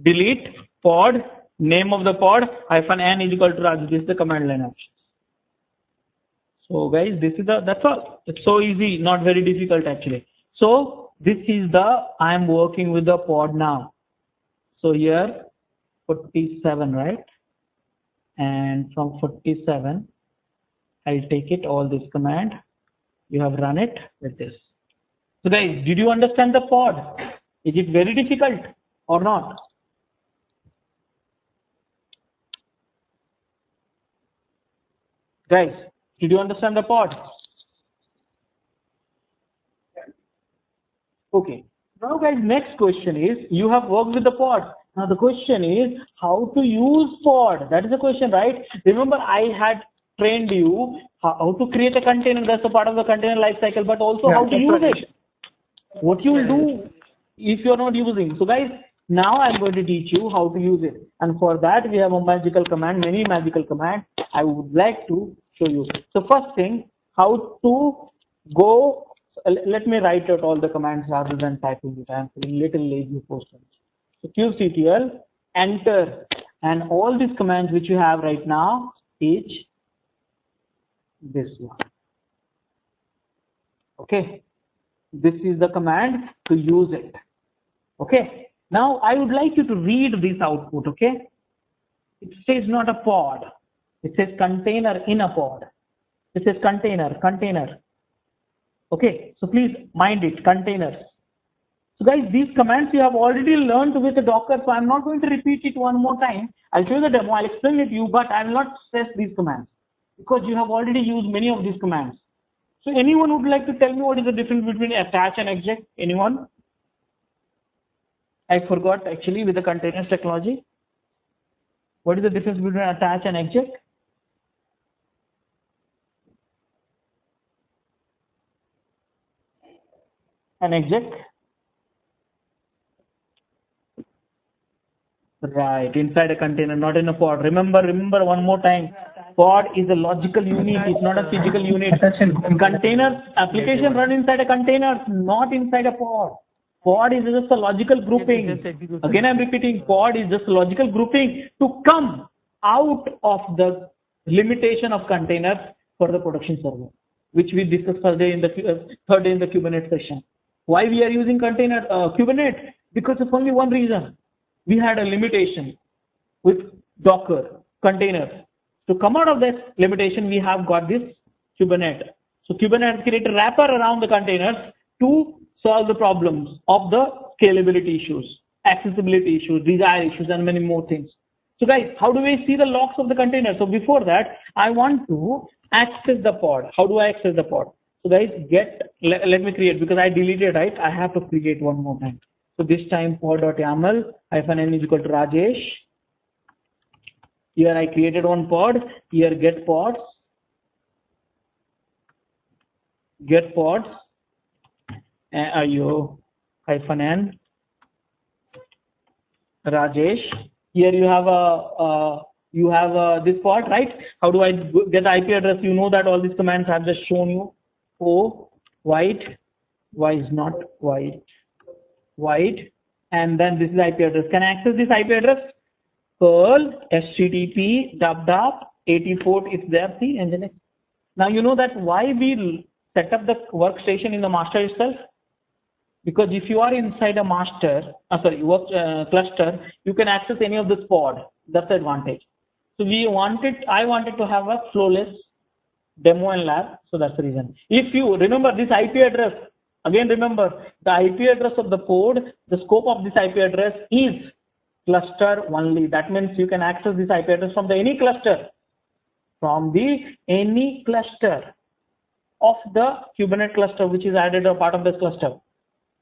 delete pod, name of the pod -n is equal to Raj. This is the command line option. So guys, this is that's all. It's so easy, not very difficult actually. So this is I am working with the pod now. So here 47, right? And from 47 I'll take it, all this command, you have run it with this. So guys, did you understand the pod? Is it very difficult or not? Guys, did you understand the pod? Okay. Now guys, next question is, you have worked with the pod. Now the question is how to use pod. That is the question, right? Remember, I had trained you how to create a container. That's a part of the container lifecycle, but also how to use it. What you will do if you are not using. So guys, now I'm going to teach you how to use it. And for that, we have a magical command, many magical commands I would like to show you. So first thing, how to go. Let me write out all the commands rather than typing it. I'm feeling little lazy for some. So kubectl, enter, and all these commands which you have right now is this one. Okay, this is the command to use it. Okay, now I would like you to read this output. Okay, it says not a pod, it says container in a pod. It says container. Okay, so please mind it, containers. So guys, these commands you have already learned with the Docker, so I'm not going to repeat it one more time. I'll show you the demo, I'll explain it to you, but I will not stress these commands because you have already used many of these commands. So anyone would like to tell me what is the difference between attach and exec? Anyone? I forgot actually with the containers technology. What is the difference between attach and exec? An exec? Right, inside a container, not in a pod. Remember one more time. Pod is a logical unit, it's not a physical unit. Container application run inside a container, not inside a pod. Pod is just a logical grouping. Again, I'm repeating, pod is just a logical grouping to come out of the limitation of containers for the production server, which we discussed third day in the Kubernetes session. Why we are using container Kubernetes? Because of only one reason. We had a limitation with Docker containers. To come out of this limitation, we have got this Kubernetes. So Kubernetes created a wrapper around the containers to solve the problems of the scalability issues, accessibility issues, desire issues, and many more things. So guys, how do we see the logs of the container? So before that, I want to access the pod. How do I access the pod? So guys, let me create, because I deleted, right? I have to create one more time. So this time pod.yaml -n is equal to Rajesh. Here I created one pod. Here get pods. Get pods. -n Rajesh. Here you have this pod, right? How do I get the IP address? You know that all these commands I have just shown you. White. Why is not white? White, and then this is IP address. Can I access this IP address? Perl http dub 84 is there. See, and then now you know that why we set up the workstation in the master itself. Because if you are inside a master, cluster, you can access any of this pod. That's the advantage. So I wanted to have a flawless demo and lab. So that's the reason. If you remember this IP address. Again, remember the IP address of the pod, the scope of this IP address is cluster only. That means you can access this IP address from any cluster. From any cluster of the Kubernetes cluster, which is added a part of this cluster.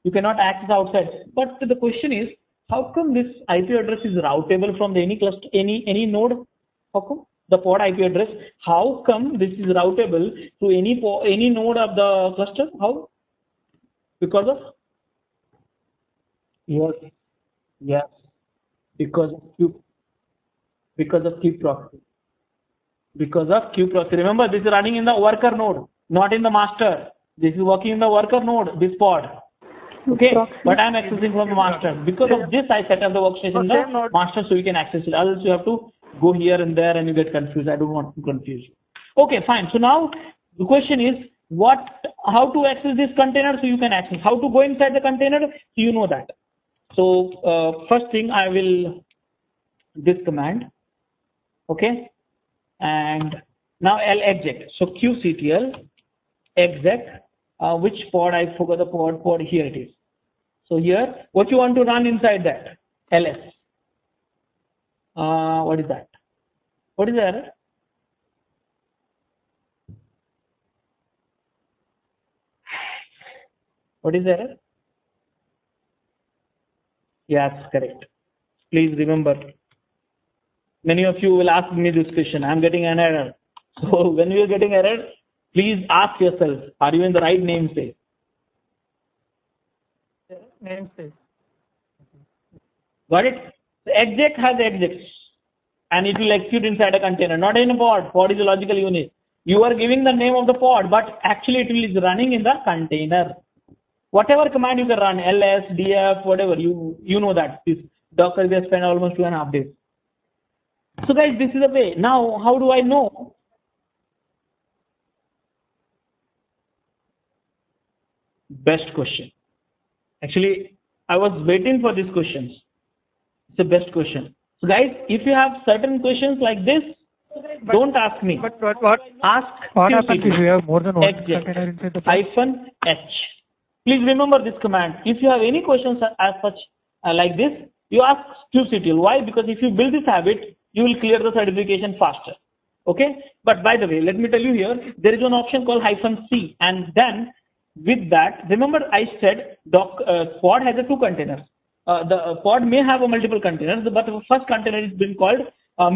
You cannot access outside. But the question is, how come this IP address is routable from any cluster, any node? How come? The pod IP address, how come this is routable to any node of the cluster? How? Because of yes, because of kubeproxy. Because of kubeproxy. Remember, this is running in the worker node, not in the master. This is working in the worker node, this pod. Okay, but I'm accessing from the master. Because of this, I set up the workstation in the master so you can access it. Else you have to go here and there and you get confused. I don't want to confuse you. Okay, fine. So now the question is, how to access this container so you can access. How to go inside the container so you know that. So first thing I will this command. Okay, and now exec. So kubectl exec. Which pod? I forgot the pod. Here it is. So here, what you want to run inside that? ls. What is that? What is the error? What is the error? Yes, correct. Please remember. Many of you will ask me this question. I'm getting an error. So when you are getting error, please ask yourself, are you in the right namespace? Namespace. Got it? The exec has execs and it will execute inside a container, not in a pod. Pod is a logical unit. You are giving the name of the pod, but actually it is running in the container. Whatever command you can run, ls, df, whatever, you know that. This Docker will spend almost 2.5 days. So guys, this is the way. Now, how do I know? Best question. Actually, I was waiting for these questions. It's the best question. So guys, if you have certain questions like this, don't ask me. But what Ask happens if you have more than one exec container inside the pod? -h. Please remember this command. If you have any questions as such like this, you ask kubectl. Why? Because if you build this habit, you will clear the certification faster. Okay? But by the way, let me tell you here, there is an option called -c, and then with that, remember I said pod has a 2 containers. The pod may have a multiple containers, but the first container is being called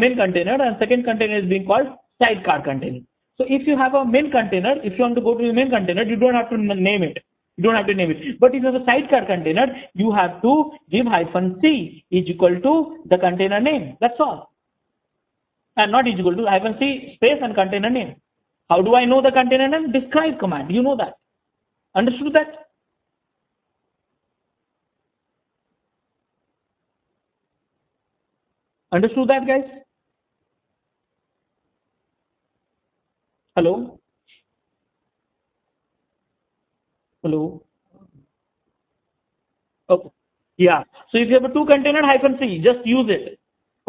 main container, and second container is being called sidecar container. So if you have a main container, if you want to go to the main container, you don't have to name it. You don't have to name it. But if you have a sidecar container, you have to give -c is equal to the container name. That's all. And not is equal to -c space and container name. How do I know the container name? Describe command. You know that. Understood that? Understood that, guys? Hello? Hello? Okay. Yeah. So if you have a 2 container -c, just use it.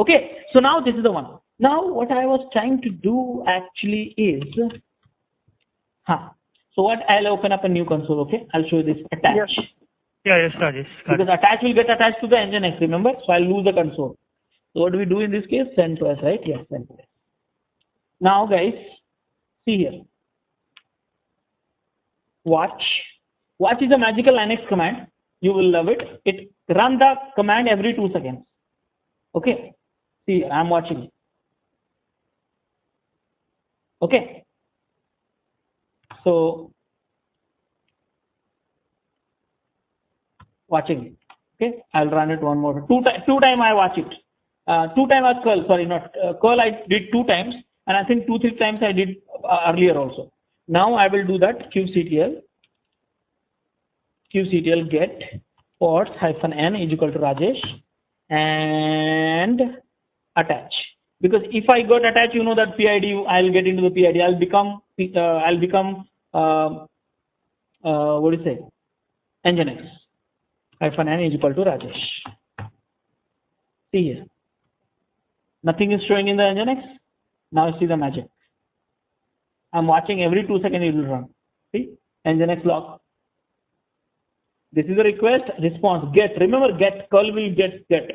Okay. So now this is the one. Now what I was trying to do actually is, so what, I'll open up a new console. Okay. I'll show you this attach. Yes. Yeah, yes, Rajesh. Because attach will get attached to the nginx, remember? So I'll lose the console. So what do we do in this case? Send to us, right? Yes, send to us. Now guys, see here. Watch. Watch is a magical Linux command. You will love it. It run the command every 2 seconds. Okay. See, I'm watching it. Okay. So watching it. Okay. I'll run it one more. Two time I watch it. 2 times I curl. Sorry, not curl. I did 2 times, and I think 2-3 times I did earlier also. Now I will do that. kubectl get pods -n is equal to Rajesh and attach. Because if I got attached, you know that PID, I'll get into the PID. I'll become what do you say? Nginx -n is equal to Rajesh. See here. Nothing is showing in the Nginx. Now see the magic. I'm watching every 2 seconds it will run. See? Nginx log. This is a request, response, get. Remember, get, curl will get.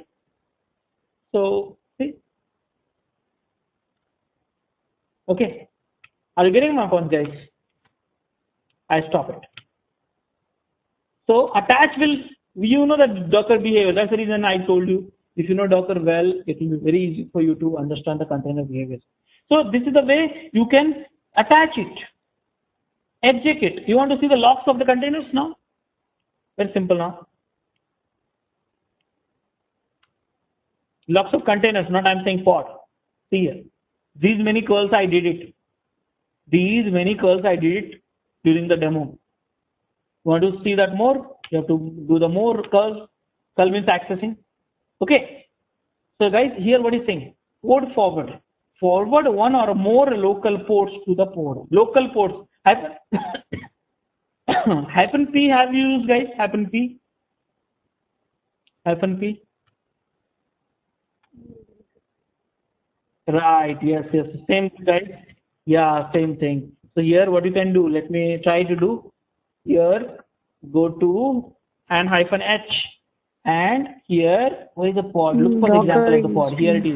So, see? Okay. Are you getting my point, guys? I stop it. So, attach will, you know that Docker behavior. That's the reason I told you. If you know Docker well, it will be very easy for you to understand the container behavior. So, this is the way you can attach it. Exec it. You want to see the logs of the containers now? Very simple now. Lots of containers, not I'm saying pod. See here. These many curls I did it. These many curls I did it during the demo. You want to see that more? You have to do the more curls. Curl means accessing. Okay. So guys, here what is saying? Port forward. Forward one or more local ports to the pod. Local ports. -p have you used, guys? -p? -p? Right, yes, same guys. Yeah, same thing. So here what you can do, let me try to do. Here, go to and -h, and here, where is the pod? Look for the example of the pod. Here it is.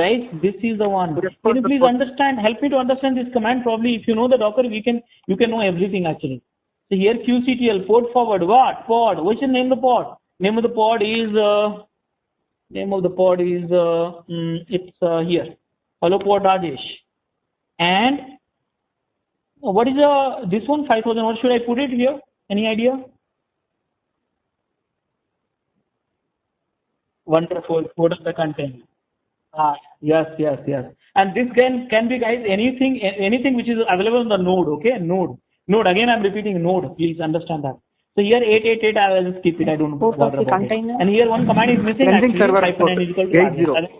Guys, this is the one. Can you please understand, help me to understand this command? Probably if you know the Docker, you can know everything actually. So here kubectl port forward what pod? What's the name of the pod? Name of the pod is here. Hello pod Rajesh. And what is this one 5000? What should I put it here? Any idea? Wonderful. Put up the content. Yes. And this can be, guys, anything which is available on the node. Okay, node. Again, I'm repeating node. Please understand that. So here 888, I will just skip it. I don't know about it. And here one command is missing. Actually, server -n is equal to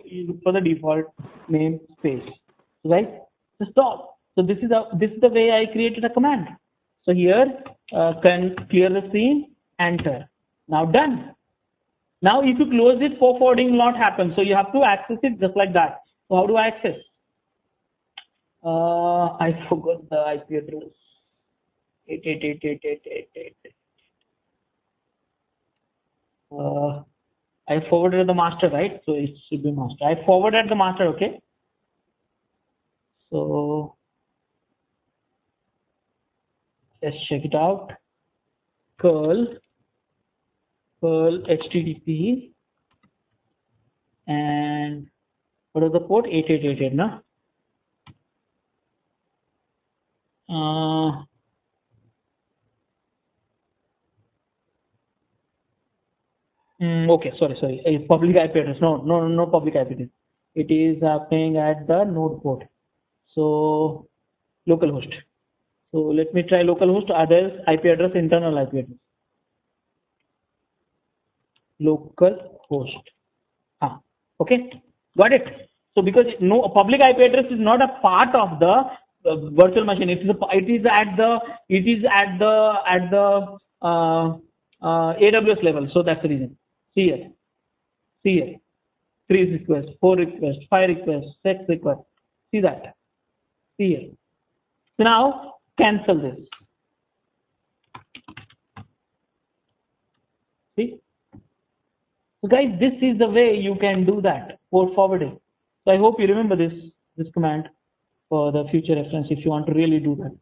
you look for the default namespace. Right? So stop. So this is the way I created a command. So here can clear the scene. Enter. Now done. Now if you close it, forwarding will not happen. So you have to access it just like that. So how do I access? I forgot the IP address. 8888888. I forwarded the master, right? So it should be master. I forwarded the master, okay? So let's check it out. curl http and what is the port? 8888, no? Okay, sorry. A public IP address. No public IP address. It is happening at the node port. So localhost. So let me try localhost. Others IP address, internal IP address. Localhost. Okay, got it. So because no public IP address is not a part of the virtual machine. It is at the AWS level. So that's the reason. See here. 3 requests, 4 requests, 5 requests, 6 requests. See that. See here. So now cancel this. See. So guys, this is the way you can do that, port forwarding. So I hope you remember this command for the future reference if you want to really do that.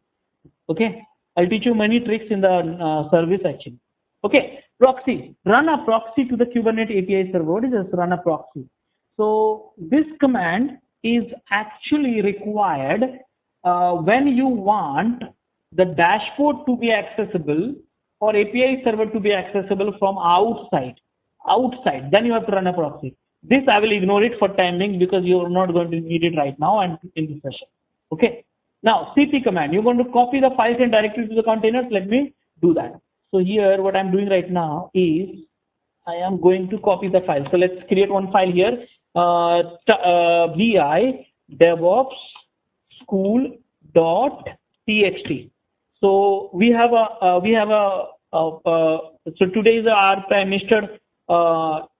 Okay, I'll teach you many tricks in the service actually. Okay, proxy. Run a proxy to the Kubernetes API server. What is this? Run a proxy. So this command is actually required when you want the dashboard to be accessible or API server to be accessible from outside, then you have to run a proxy. This I will ignore it for timing because you are not going to need it right now and in this session. Okay. Now cp command, you're going to copy the files and directories to the containers. Let me do that. So here what I'm doing right now is I am going to copy the file. So let's create one file here. vi devops school.txt. So we have so today is our Prime Minister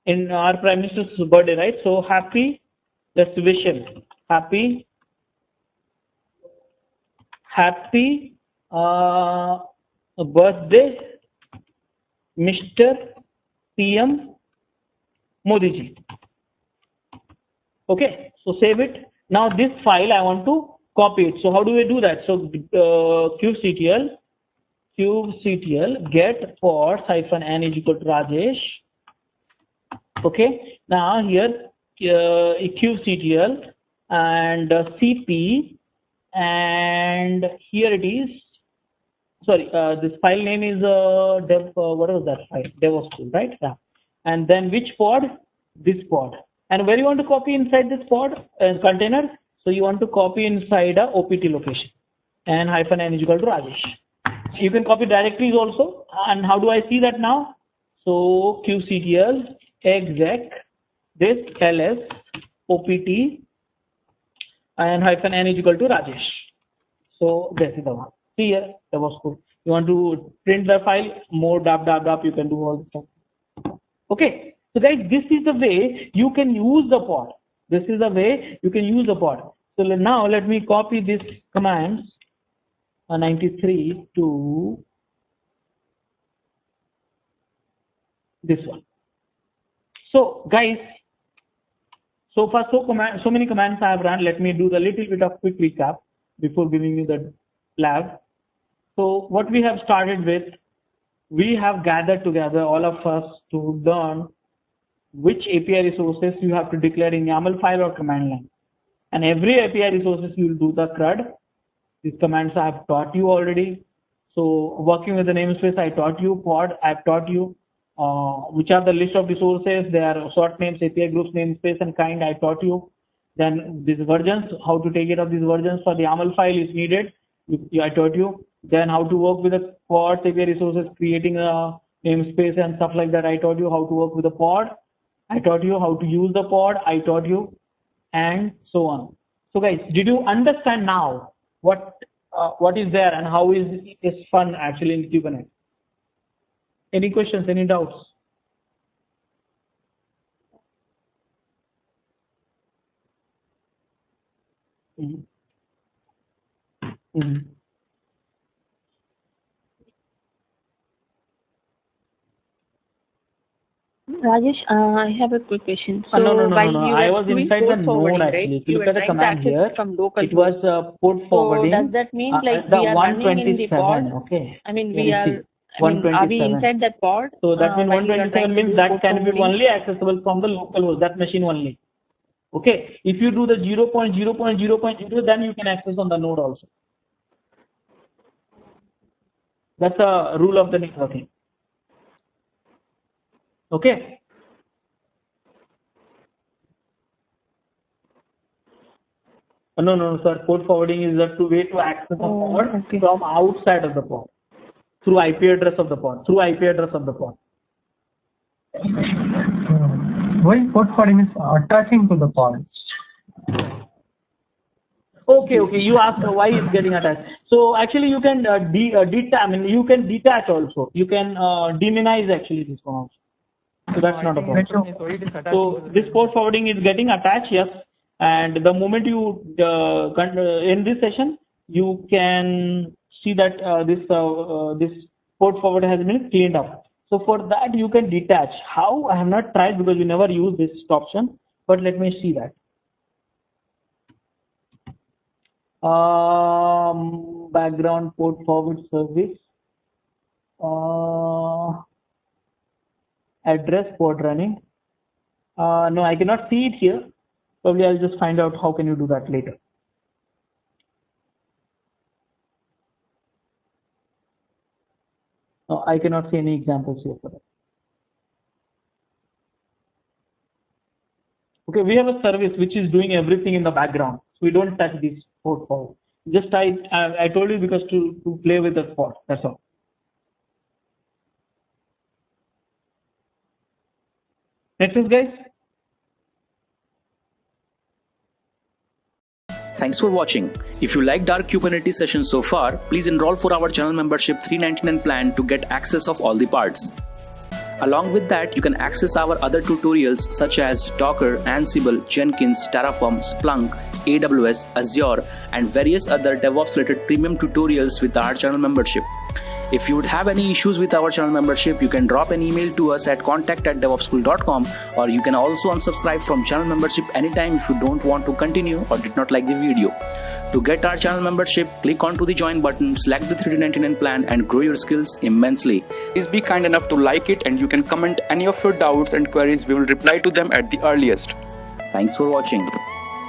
in our Prime Minister's birthday, right? So happy, let's wish him happy birthday, Mr. PM Modi ji. Okay, so save it. Now this file I want to copy it. So how do we do that? So kubectl get pods -n is equal to Rajesh. Okay, now here kubectl and cp and here it is. Sorry, this file name is what was that file? Devops, right? Yeah. And then which pod? This pod. And where you want to copy inside this pod container? So you want to copy inside a OPT location and -n is equal to Rajesh. You can copy directories also. And how do I see that now? So kubectl exec this ls opt and -n is equal to Rajesh. So this is the one. See here, that was cool. You want to print the file, more dap, you can do all this stuff. Okay, so guys, this is the way you can use the pod. So now let me copy this commands 93 to this one. So guys, so far so many commands I have run. Let me do the little bit of quick recap before giving you the lab. So what we have started with, we have gathered together all of us to learn which API resources you have to declare in YAML file or command line. And every API resources you will do the CRUD. These commands I have taught you already. So working with the namespace, I taught you. Pod, I have taught you. Which are the list of resources? They are sort names, API groups, namespace, and kind. I taught you. Then these versions, how to take it of these versions for the YAML file is needed. I taught you. Then how to work with the pods, API resources, creating a namespace and stuff like that. I taught you how to work with the pod. I taught you how to use the pod. I taught you, and so on. So guys, did you understand now what is there and how is fun actually in Kubernetes? Any questions? Any doubts? Mm-hmm. Mm-hmm. Rajesh, I have a quick question. So No. while you I were was doing inside the port node forwarding, actually. right, If you you look were at the trying to command access here, from local it was port forwarding. So does that mean like the we are running in the pod? 127, okay. I mean, Here we you are. see, I mean, are we 127. inside that pod? So that means while we are 127 trying to means do that port can be forwarding? only accessible from the local host, that machine only. Okay. If you do the 0.0.0.0, then you can access on the node also. That's a rule of the networking. Okay. No, sir. Port forwarding is the way to access the pod okay. from outside of the pod through IP address of the pod. Why port forwarding is attaching to the pod? Okay. You asked why it's getting attached. So actually, you can you can detach also. You can demonize actually this one also. So that's not a problem. So this port forwarding is getting attached, yes. And the moment you end this session, you can see that this port forward has been cleaned up. So for that you can detach. How? I have not tried because we never use this option. But let me see that. Background port forward service. Address port running. No, I cannot see it here. Probably I'll just find out how can you do that later. No, I cannot see any examples here for that. Okay, we have a service which is doing everything in the background. So we don't touch this port forward. Just I told you because to play with the port. That's all. Next is guys. Thanks for watching. If you liked our Kubernetes session so far, please enroll for our channel membership $399 plan to get access of all the parts. Along with that, you can access our other tutorials such as Docker, Ansible, Jenkins, Terraform, Splunk, AWS, Azure, and various other DevOps related premium tutorials with our channel membership. If you would have any issues with our channel membership, you can drop an email to us at contact@devops.com, or you can also unsubscribe from channel membership anytime if you don't want to continue or did not like the video. To get our channel membership, click onto the join button, select the $399 plan and grow your skills immensely. Please be kind enough to like it, and you can comment any of your doubts and queries. We will reply to them at the earliest. Thanks for watching.